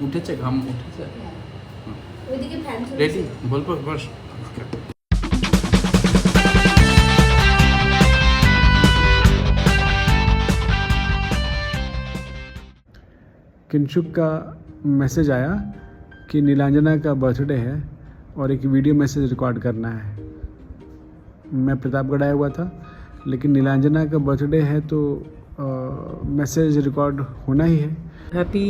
উঠেছে, ঘাম উঠেছে। ওইদিকে ফ্যান রেডি বলবো বস। किंशुक का मैसेज आया कि नीलांजना का बर्थडे है और एक वीडियो मैसेज रिकॉर्ड करना है। मैं प्रतापगढ़ आया हुआ था, लेकिन नीलांजना का बर्थडे है तो मैसेज रिकॉर्ड होना ही है। Happy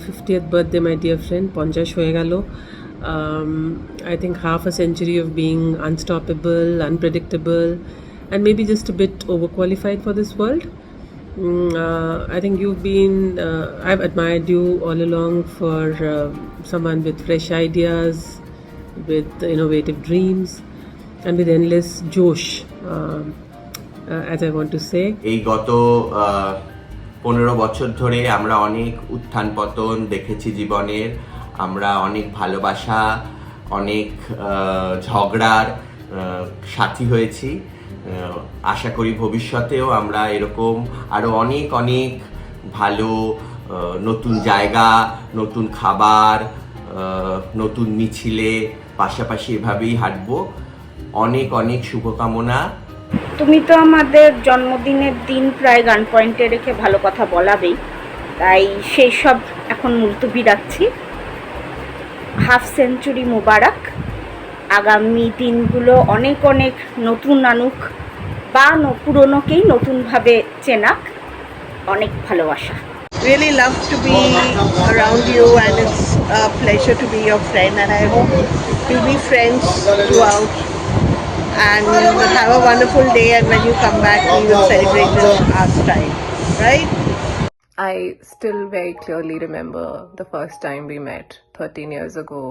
50th birthday my dear friend. 50 হয়ে গেল। I think half a century of being unstoppable, unpredictable, and maybe just a bit overqualified for this world. I think you've been, I've admired you all along for someone with fresh ideas, with innovative dreams, and with endless josh, as I want to say. এই গত 15 বছর ধরে আমরা অনেক উত্থান পতন দেখেছি জীবনের। আমরা অনেক ভালোবাসা, অনেক ঝগড়ার সাথী হয়েছি। আশা করি ভবিষ্যতেও আমরা এরকম আরও অনেক অনেক ভালো নতুন জায়গা, নতুন খাবার, নতুন মিছিলে পাশাপাশি এভাবেই হাঁটবো। অনেক অনেক শুভকামনা। তুমি তো আমাদের জন্মদিনের দিন প্রায় গান পয়েন্টে রেখে ভালো কথা বলাবেই, তাই সেই সব এখন মুলতবি রাখছি। হাফ সেঞ্চুরি মোবারক। আগামী দিনগুলো অনেক অনেক নতুন আনুক বা পুরনোকেই নতুনভাবে চেনাক। অনেক ভালোবাসা। Really love to be around you, and it's a pleasure to be your friend, and I hope we'll be friends throughout and have a wonderful day, and when you come back we will celebrate in our style, right? I still very clearly remember the first time we met 13 years ago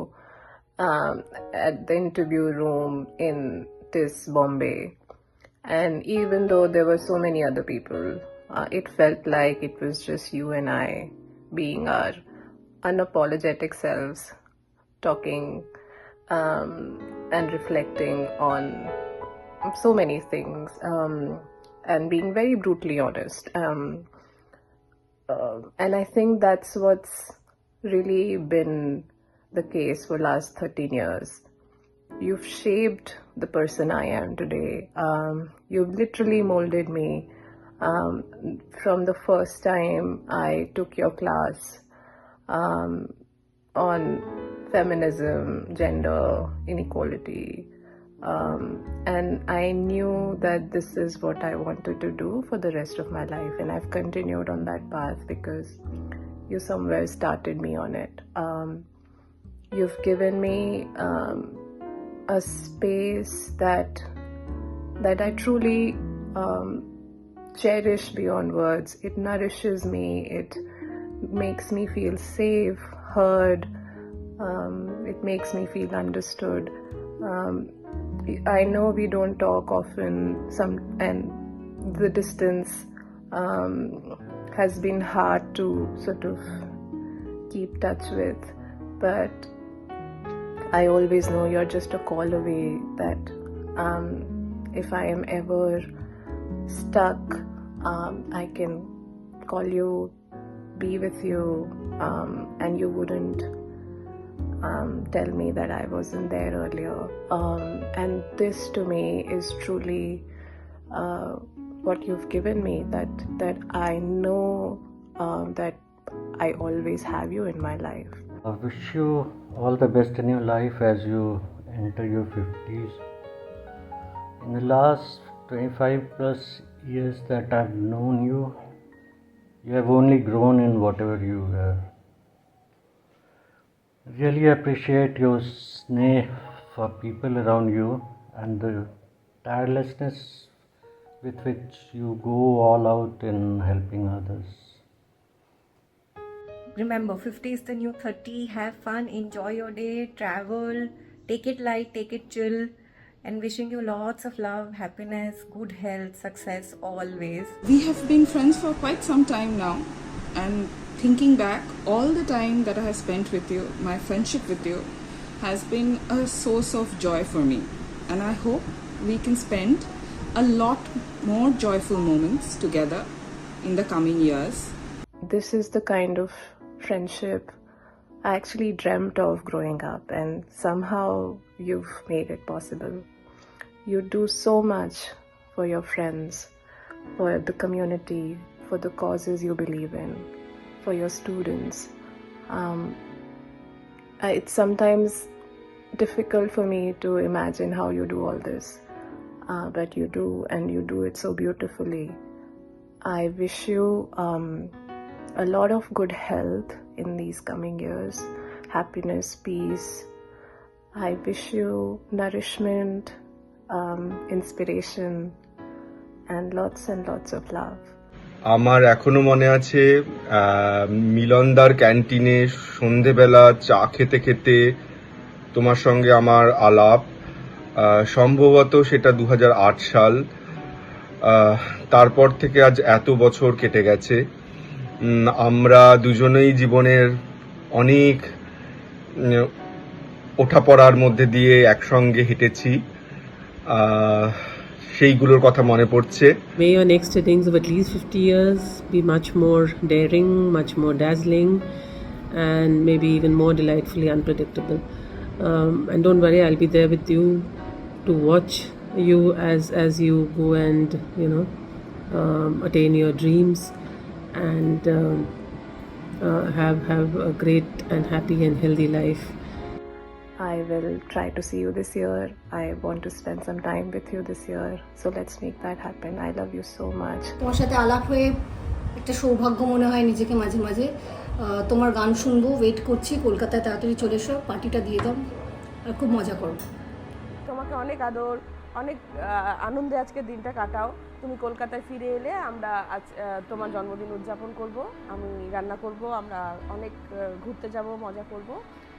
at the interview room in this Bombay. And even though there were so many other people, it felt like it was just you and I being our unapologetic selves, talking and reflecting on so many things, and being very brutally honest. And I think that's what's really been the case for last 13 years. You've shaped the person I am today. You've literally molded me from the first time I took your class on feminism, gender inequality. And I knew that this is what I wanted to do for the rest of my life, and I've continued on that path because you somewhere started me on it. You've given me a space that I truly cherish beyond words. It nourishes me, it makes me feel safe, heard, it makes me feel understood. I know we don't talk often, and the distance has been hard to sort of keep touch with, but I always know you're just a call away, that if I am ever stuck, I can call you, be with you, and you wouldn't tell me that I wasn't there earlier. And this to me is truly what you've given me, that I know that I always have you in my life. I wish you all the best in your life as you enter your 50s. In the last 25 plus years that I've known you, you have only grown in whatever you were. Really appreciate your sneh for people around you and the tirelessness with which you go all out in helping others. Remember, 50 is the new 30. Have fun, enjoy your day, travel, take it light, take it chill, and wishing you lots of love, happiness, good health, success always. We have been friends for quite some time now, and thinking back, all the time that I have spent with you, my friendship with you has been a source of joy for me, and I hope we can spend a lot more joyful moments together in the coming years. This is the kind of friendship I actually dreamt of growing up, and somehow you've made it possible. You do so much for your friends, for the community, for the causes you believe in, for your students. It's sometimes difficult for me to imagine how you do all this, but you do, and you do it so beautifully. I wish you a lot of good health in these coming years, happiness, peace. I wish you nourishment, inspiration, and lots of love. আমার এখনো মনে আছে মিলনদার ক্যান্টিনে সন্ধেবেলা চা খেতে খেতে তোমার সঙ্গে আমার আলাপ, সম্ভবত সেটা 2008 সাল। তারপর থেকে আজ এত বছর কেটে গেছে। আমরা দুজনেই জীবনের অনেক ওঠাপড়ার মধ্যে দিয়ে একসঙ্গে হেঁটেছি, সেইগুলোর কথা মনে পড়ছে। May your next innings of at least 50 years be much more daring, much more dazzling, and maybe even more delightfully unpredictable. And don't worry, I'll be there with you to watch you as you go and attain your dreams and have a great and happy and healthy life. I will try to see you this year. I want to spend some time with you this year. So let's make that happen. I love you so much. তোমার সাথে আলাপ হয়ে একটা সৌভাগ্য মনে হয় নিজেকে মাঝে মাঝে। তোমার গান শুনবো, ওয়েট করছি। কলকাতায় তাড়াতাড়ি চলে এসো, পার্টিটা দিয়ে দাও আর খুব মজা করো। তোমাকে অনেক আদর, অনেক আনন্দে আজকে দিনটা কাটাও। তুমি কলকাতায় ফিরে এলে আমরা আজ তোমার জন্মদিন উদযাপন করব, আমি রান্না করব, আমরা অনেক ঘুরতে যাব, মজা করব।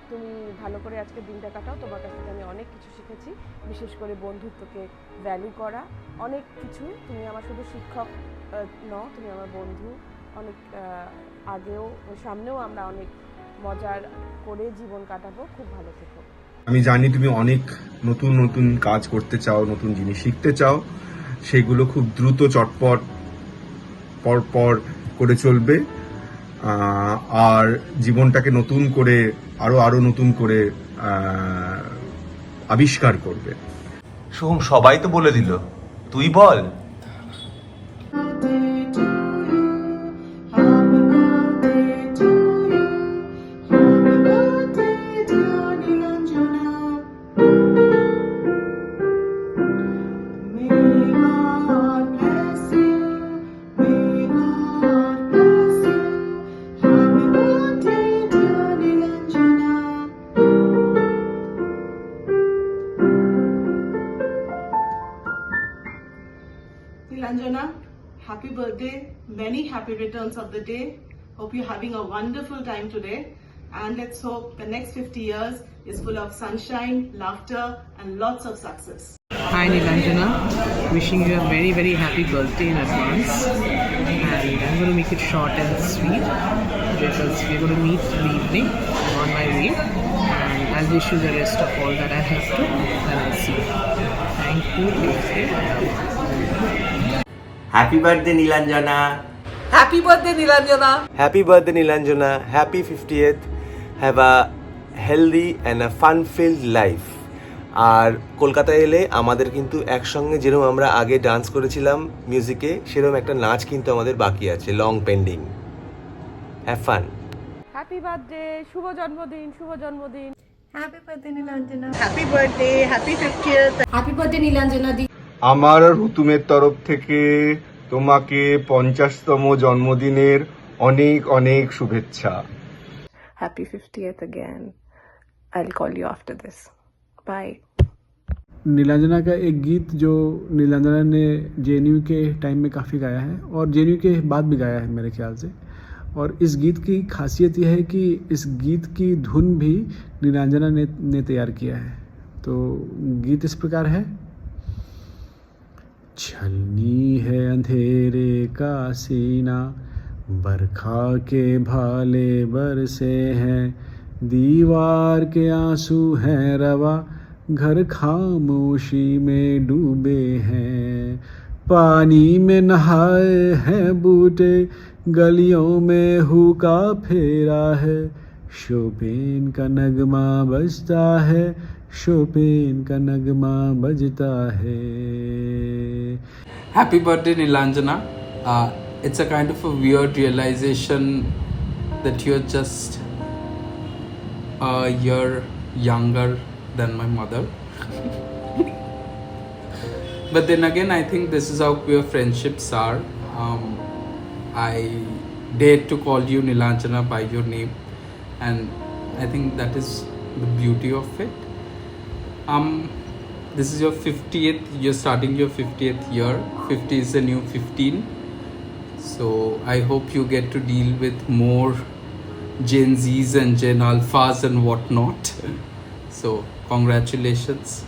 তুমি ভালো করে আজকে দিনটা কাটাও। তোমার কাছ থেকে আমি অনেক কিছু শিখেছি, বিশেষ করে বন্ধুত্বকে ভ্যালু করা, অনেক কিছু। তুমি আমার শুধু শিক্ষক নও, তুমি আমার বন্ধু। অনেক আগেও সামনেও আমরা অনেক মজার করে জীবন কাটাবো। খুব ভালো থেকো। আমি জানি তুমি অনেক নতুন নতুন কাজ করতে চাও, নতুন জিনিস শিখতে চাও, সেগুলো খুব দ্রুত চটপট পর করে চলবে, আর জীবনটাকে নতুন করে আরো নতুন করে আবিষ্কার করবে। সোহম, সবাই তো বলে দিল, তুই বল। Nilanjana, happy birthday, many happy returns of the day. Hope you're having a wonderful time today, and let's hope the next 50 years is full of sunshine, laughter, and lots of success. Hi Nilanjana, wishing you a very happy birthday in advance, and I'm going to make it short and sweet because we're going to meet in the evening. I'm on my way, and I'll wish you the rest of all that I have to, and I'll see you. Thank you. Happy birthday Nilanjana. Happy birthday Nilanjana. Happy birthday Nilanjana, happy 50th, have a healthy and a fun filled life. আর কলকাতায় এলে আমাদের কিন্তু একসঙ্গে যেরকম আমরা আগে dance করেছিলাম মিউজিকে, সেরকম একটা নাচ কিন্তু আমাদের বাকি আছে, long pending. Have fun. Happy birthday, শুভ জন্মদিন, শুভ জন্মদিন। Happy birthday, Nilanjana. Happy birthday, happy 50th. Happy birthday Nilanjana di. আমার হুতুমের তরফ থেকে তোমাকে 50তম জন্মদিনের অনেক শুভেচ্ছা। Happy 50th again. I'll call you after this. Bye. Neelanjana का एक गीत जो नीलांजना ने JNU के टाइम में काफ़ी गाया है और JNU के बाद भी गाया है मेरे ख्याल से। और इस गीत की खासियत यह है कि इस गीत की धुन भी नीलांजना ने तैयार किया है। तो गीत इस प्रकार है। छलनी है अंधेरे का सीना, बरखा के भाले बरसे हैं, दीवार के आंसू हैं रवा, घर खामोशी में डूबे हैं, पानी में नहाए हैं बूटे, गलियों में हुक्का फेरा है, शोपेन का नगमा बजता है, शोपेन का नगमा बजता है. Happy birthday, Nilanjana. It's a kind of a weird realization that you're just a year younger than my mother. But then again, I think this is how queer friendships are. I dare to call you Nilanjana by your name, and I think that is the beauty of it. This is your 50th, you're starting your 50th year. 50 is the new 15. So I hope you get to deal with more Gen Zs and Gen Alphas and whatnot. So congratulations.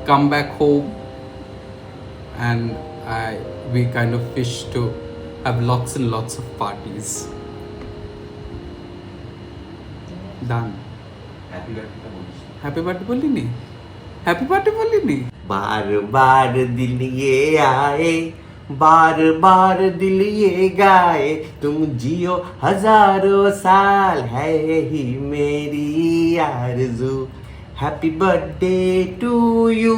Come back home, and we kind of wish to have lots and lots of parties. Done. Happy birthday bolini? Happy birthday bolini? बार बार दिल ये आए, बार बार दिल ये गाए, तुम जियो हजारों साल, है यही मेरी आरज़ू. Happy birthday to you.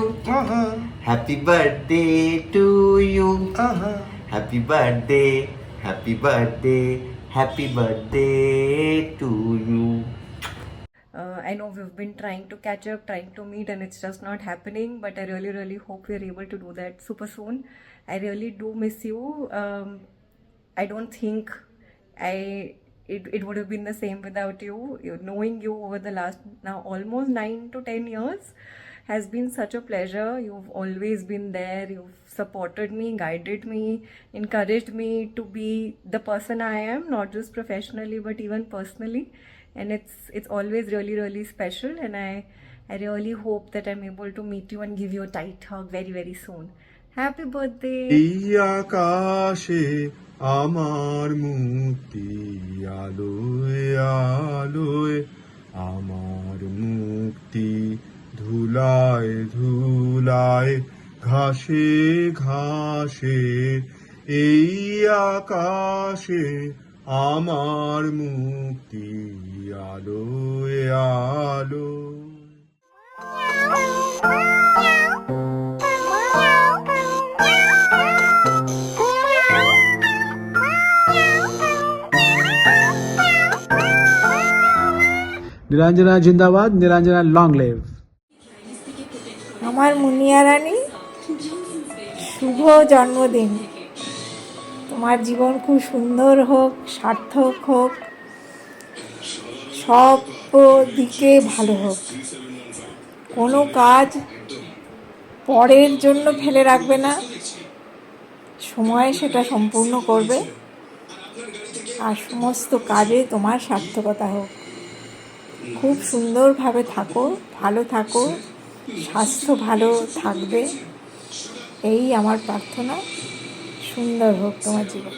Happy birthday to you. Happy birthday, happy birthday, happy birthday to you. I know we've been trying to catch up, trying to meet, and it's just not happening. But I really, really hope we're able to do that super soon. I really do miss you. I don't think it would have been the same without you. Knowing you over the last now almost 9 to 10 years has been such a pleasure. You've always been there. You've supported me, guided me, encouraged me to be the person I am, not just professionally but even personally. And it's always really, really special. And I really hope that I'm able to meet you and give you a tight hug very, very soon. Happy birthday! এই আকাশে আমার মুক্তি, আলোয় আলোয় আমার মুক্তি, ধুলায় ধুলায় ঘাসে ঘাসে, এই আকাশে আমার মুক্তি, আলোয় আলোয়. নীলাঞ্জনা জিন্দাবাদ, নীলাঞ্জনা লং লিভ. আমার মুনিয়া রানী, শুভ জন্মদিন। তোমার জীবন খুব সুন্দর হোক, সার্থক হোক, সব দিকে ভালো হোক। কোনো কাজ পরের জন্য ফেলে রাখবে না, সময়ে সেটা সম্পূর্ণ করবে, আর সমস্ত কাজে তোমার সার্থকতা হোক। খুব সুন্দরভাবে থাকো, ভালো থাকো, স্বাস্থ্য ভালো থাকবে, এই আমার প্রার্থনা। সুন্দর হোক তোমার জীবন।